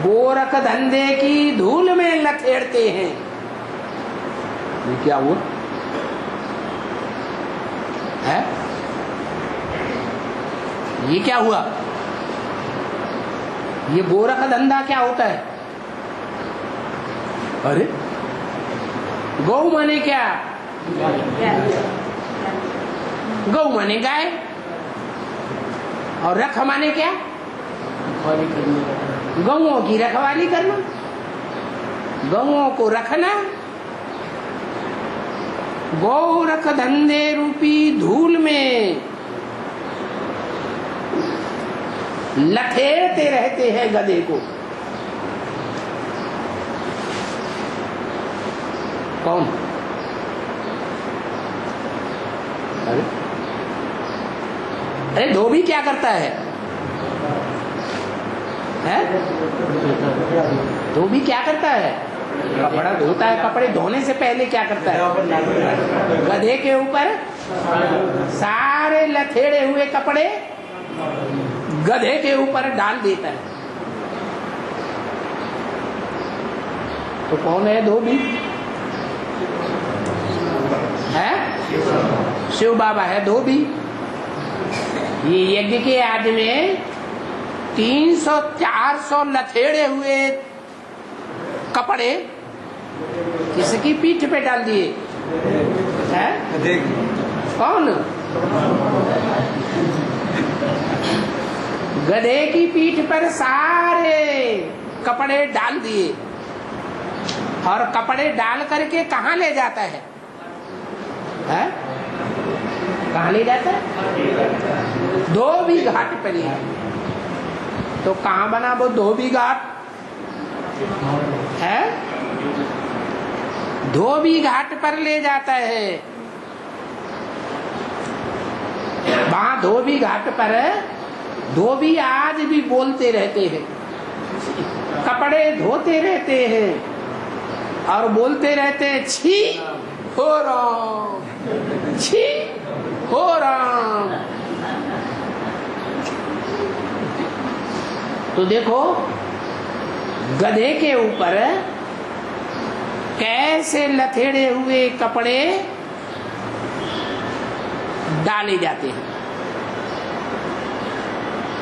गोरख धंधे की धूल में लथेड़ते हैं। ये क्या हुआ है? ये क्या हुआ? ये गोरख धंधा क्या होता है? अरे गौ माने क्या? गौ माने गाय, और रख माने क्या? गौओं की रखवाली करना, गौओं को रखना। गोरख धंधे रूपी धूल में लथेड़ते रहते हैं गधे को। कौन? अरे धोबी क्या करता है? धोबी क्या करता है? कपड़ा धोता है। कपड़े धोने से पहले क्या करता है? गधे के ऊपर सारे लथेड़े हुए कपड़े गधे के ऊपर डाल देता है। तो कौन है धोबी? है शिव बाबा है धोबी। ये यज्ञ के आदि में 300-400 लथेड़े हुए कपड़े किसकी पीठ पे डाल दिए है? कौन? गधे की पीठ पर सारे कपड़े डाल दिए, और कपड़े डाल करके कहाँ ले जाता है? कहाँ ले जाता है? धोबी घाट पर ही। तो कहाँ बना वो धोबी घाट है? धोबी घाट पर ले जाता है। वहां धोबी घाट पर धोबी आज भी बोलते रहते हैं, कपड़े धोते रहते हैं और बोलते रहते हैं, छी हो राम, छी हो राम। तो देखो गधे के ऊपर कैसे लथेड़े हुए कपड़े डाले जाते हैं।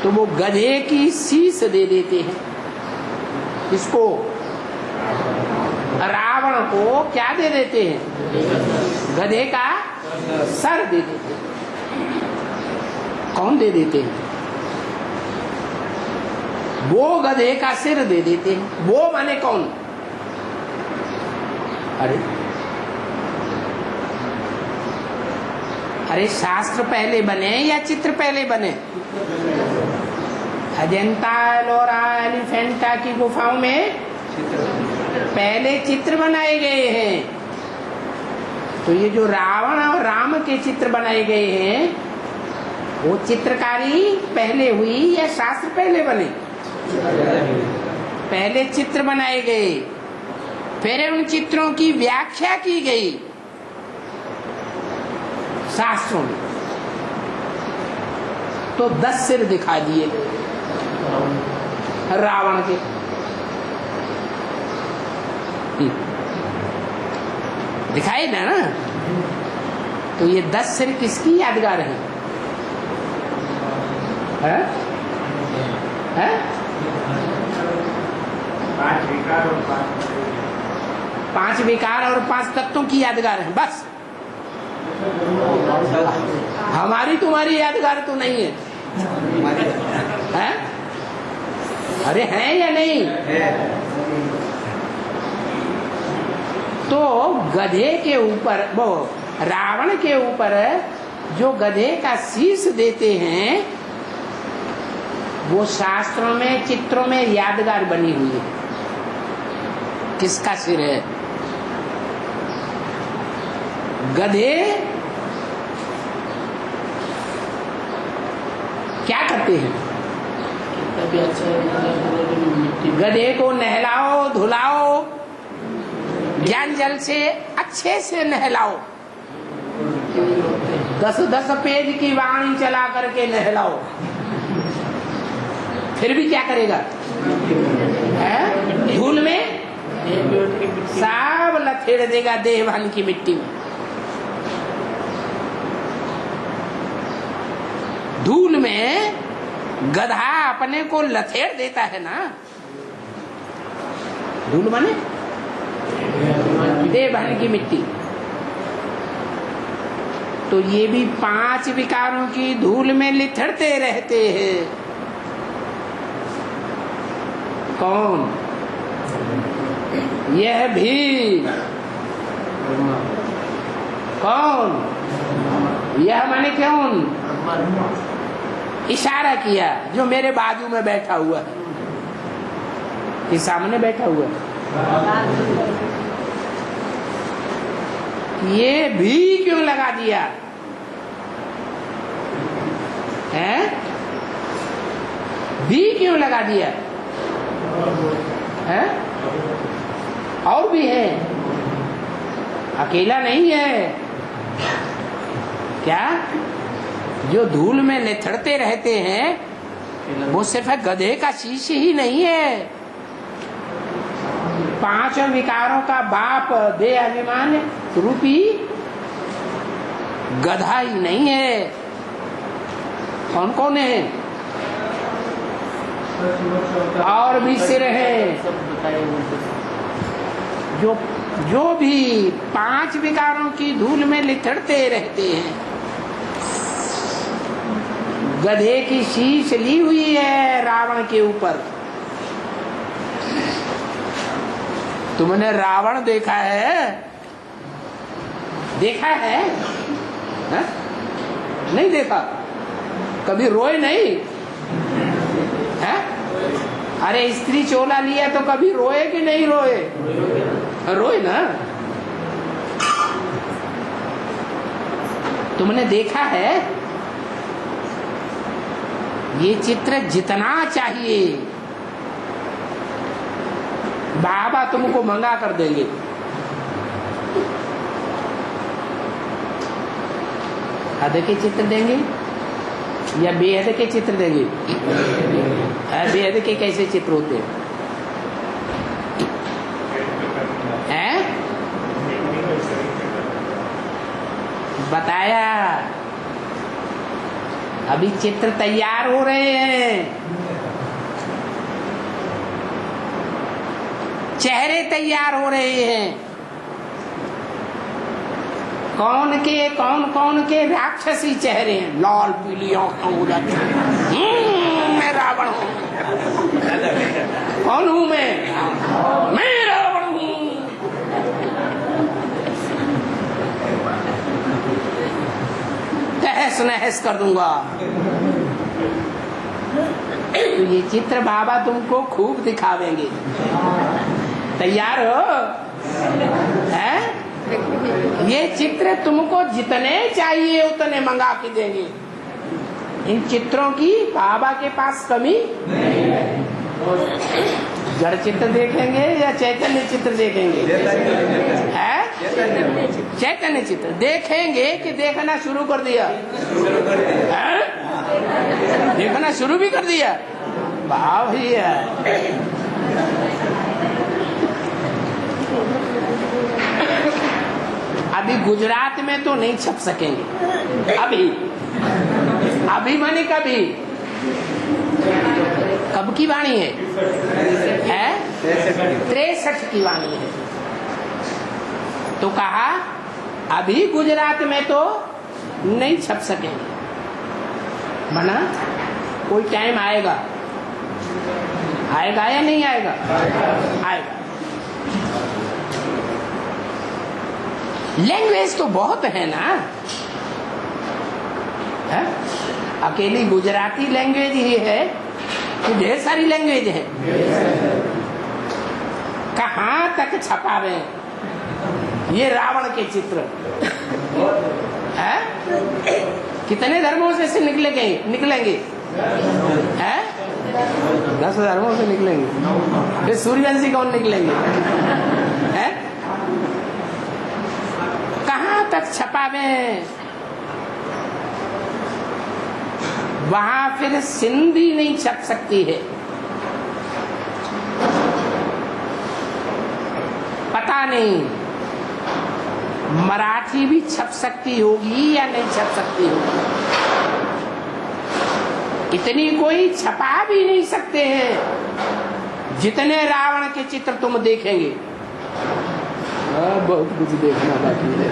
तो वो गधे की शीश दे देते हैं। इसको रावण को क्या दे देते हैं? गधे का सर दे देते हैं। कौन दे देते हैं? वो गधे का सिर दे देते हैं। वो माने कौन? अरे शास्त्र पहले बने या चित्र पहले बने? अजंता एलोरा एलिफेंटा की गुफाओं में पहले चित्र बनाए गए हैं। तो ये जो रावण और राम के चित्र बनाए गए हैं, वो चित्रकारी पहले हुई या शास्त्र पहले बने? पहले चित्र बनाए गए, फिर उन चित्रों की व्याख्या की गई शास्त्रों में। तो 10 सिर दिखा दिए रावण के। दिखाए ना? तो ये 10 सिर किसकी यादगार है? है? 5 विकार और 5 तत्वों की यादगार है बस। हमारी तुम्हारी यादगार तो नहीं है, है? अरे हैं या नहीं? तो गधे के ऊपर, वो रावण के ऊपर जो गधे का शीश देते हैं, वो शास्त्रों में चित्रों में यादगार बनी हुई है। किसका सिर है? कहते हैं। तभी अच्छा मिट्टी गधे को नहलाओ धुलाओ, ज्ञान जल से अच्छे से नहलाओ, 10-10 पेज की वाणी चला करके नहलाओ, फिर भी क्या करेगा? है? धूल में सब लथेड़ देगा देहभान की मिट्टी में। धूल में गधा अपने को लथेड़ देता है ना। धूल माने देहभान की मिट्टी। तो ये भी 5 विकारों की धूल में लिथड़ते रहते हैं। कौन? यह भी। कौन? यह माने कौन? इशारा किया जो मेरे बाजू में बैठा हुआ है, कि सामने बैठा हुआ है। ये भी क्यों लगा दिया है? भी क्यों लगा दिया है? और भी है, अकेला नहीं है। क्या? जो धूल में लेथड़ते रहते हैं वो सिर्फ गधे का शीश ही नहीं है, 5 विकारों का बाप देह अभिमान रूपी गधा ही नहीं है। कौन कौन है? और भी सिर है। जो भी 5 विकारों की धूल में लिथड़ते रहते हैं। गधे की शीश ली हुई है रावण के ऊपर। तुमने रावण देखा है? देखा है? हा? नहीं देखा? कभी रोए नहीं है? अरे स्त्री चोला लिया तो कभी रोए कि नहीं रोए? रोए ना। तुमने देखा है? ये चित्र जितना चाहिए बाबा तुमको मंगा कर देंगे। हद के चित्र देंगे या बेहद के चित्र देंगे? बेहद के कैसे चित्र होते हैं? बताया। अभी चित्र तैयार हो रहे हैं, चेहरे तैयार हो रहे हैं। कौन के राक्षसी चेहरे हैं, लाल पीली आंखें हो जाती हैं। मैं रावण हूँ। कौन हूँ मैं रावण हूँ। तहस नहस कर दूंगा। तो ये चित्र बाबा तुमको खूब दिखावेंगे। तैयार हो? है? ये चित्र तुमको जितने चाहिए उतने मंगा के देंगे। इन चित्रों की बाबा के पास कमी नहीं है। जड़ चित्र देखेंगे या चैतन्य चित्र देखेंगे? है? चैतन्य चित्र देखेंगे कि देखना शुरू कर दिया? है? देखना शुरू भी कर दिया? वाह भैया। अभी गुजरात में तो नहीं छप सकेंगे। अभी माने कभी? कब की वाणी है? 63 की वाणी है। तो कहा अभी गुजरात में तो नहीं छप सकेंगे, मना कोई टाइम आएगा। आएगा या नहीं आएगा? आएगा। लैंग्वेज तो बहुत है ना। है? अकेली गुजराती लैंग्वेज ही है कि ढेर सारी लैंग्वेज है? कहाँ तक छपावे ये रावण के चित्र? है? कितने धर्मों से निकलेंगे? है 10,000 वहां से निकलेंगे, फिर सूर्यवंशी कौन निकलेंगे? है कहां तक छपावे? वहां फिर सिंधी नहीं छप सकती है, पता नहीं मराठी भी छप सकती होगी या नहीं छप सकती होगी। इतनी कोई छपा भी नहीं सकते हैं जितने रावण के चित्र तुम देखेंगे। बहुत कुछ देखना बाकी है।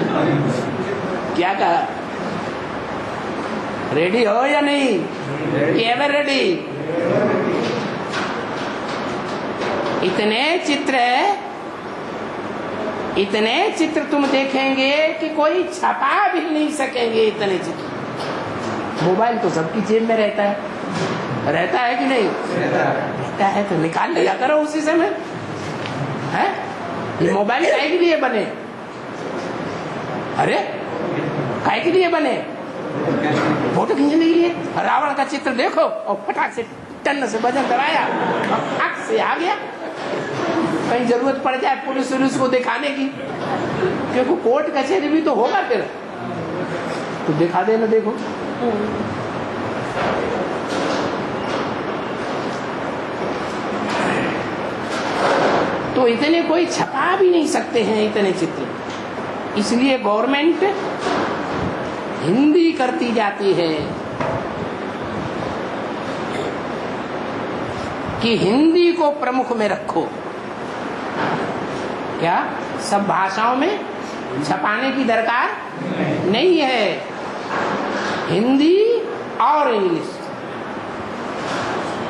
क्या कहा? रेडी हो या नहीं? Ever ready? इतने चित्र तुम देखेंगे कि कोई छपा भी नहीं सकेंगे। इतने चित्र। मोबाइल तो सबकी जेब में रहता है कि नहीं? रहता है तो निकाल लिया करो उसी समय। है ये मोबाइल काहे के लिए बने? अरे काहे के लिए बने? फोटो खींचने के लिए। रावण का चित्र देखो और फटाक से टन से बटन दबाया और आग से आ गया। कहीं जरूरत पड़ जाए पुलिस को दिखाने की, क्योंकि कोर्ट कचहरी भी तो होगा फिर, तो दिखा देना। देखो तो इतने कोई छपा भी नहीं सकते हैं इतने चित्र। इसलिए गवर्नमेंट हिंदी करती जाती है कि हिंदी को प्रमुख में रखो। क्या सब भाषाओं में छपाने की दरकार नहीं है? हिंदी और इंग्लिश।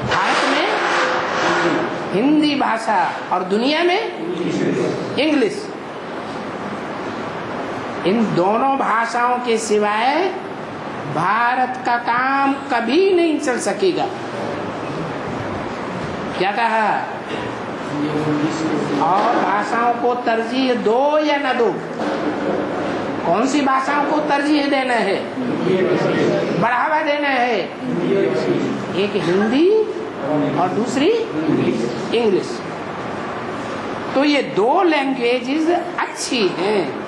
भारत में हिंदी भाषा और दुनिया में इंग्लिश। इन दोनों भाषाओं के सिवाय भारत का काम कभी नहीं चल सकेगा। क्या कहा? और भाषाओं को तरजीह दो या न दो? कौन सी भाषाओं को तरजीह देना है, बढ़ावा देना है? एक हिंदी और दूसरी इंग्लिश। तो ये दो लैंग्वेजेस अच्छी हैं।